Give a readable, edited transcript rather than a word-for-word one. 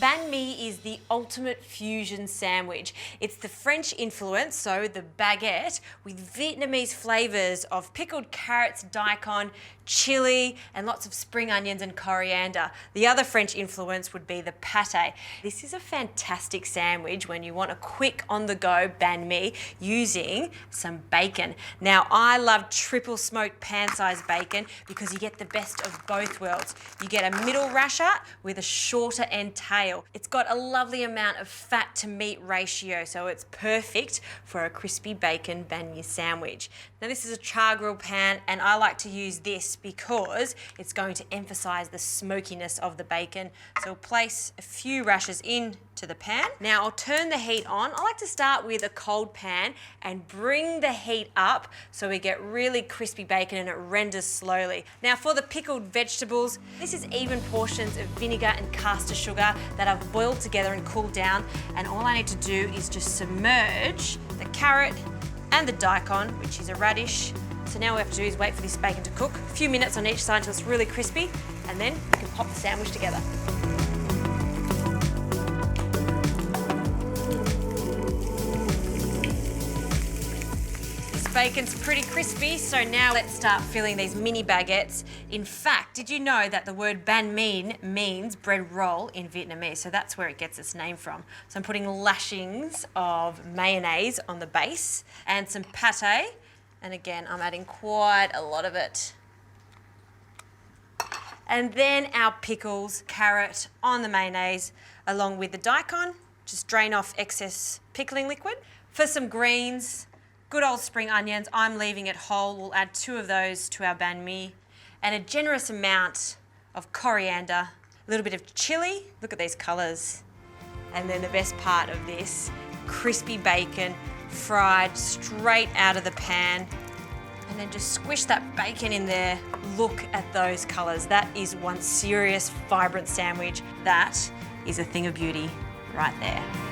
Banh mi is the ultimate fusion sandwich. It's the French influence, so the baguette, with Vietnamese flavours of pickled carrots, daikon, chili, and lots of spring onions and coriander. The other French influence would be the pate. This is a fantastic sandwich when you want a quick on-the-go banh mi using some bacon. Now, I love triple smoked pan-sized bacon because you get the best of both worlds. You get a middle rasher with a shorter end tail. It's got a lovely amount of fat to meat ratio, so it's perfect for a crispy bacon banh mi sandwich. Now, this is a char grill pan, and I like to use this because it's going to emphasize the smokiness of the bacon. So we'll place a few rashers into the pan. Now I'll turn the heat on. I like to start with a cold pan and bring the heat up so we get really crispy bacon and it renders slowly. Now for the pickled vegetables, this is even portions of vinegar and caster sugar that I've boiled together and cooled down, and all I need to do is just submerge the carrot and the daikon, which is a radish. So now all we have to do is wait for this bacon to cook, a few minutes on each side until it's really crispy, and then you can pop the sandwich together. This bacon's pretty crispy, so now let's start filling these mini baguettes. In fact, did you know that the word banh mi means bread roll in Vietnamese? So that's where it gets its name from. So I'm putting lashings of mayonnaise on the base and some pate. And again, I'm adding quite a lot of it. And then our pickles, carrot on the mayonnaise, along with the daikon. Just drain off excess pickling liquid. For some greens, good old spring onions, I'm leaving it whole. We'll add 2 of those to our banh mi. And a generous amount of coriander, a little bit of chili. Look at these colours. And then the best part of this, crispy bacon, fried straight out of the pan, and then just squish that bacon in there. Look at those colours. That is one serious, vibrant sandwich. That is a thing of beauty right there.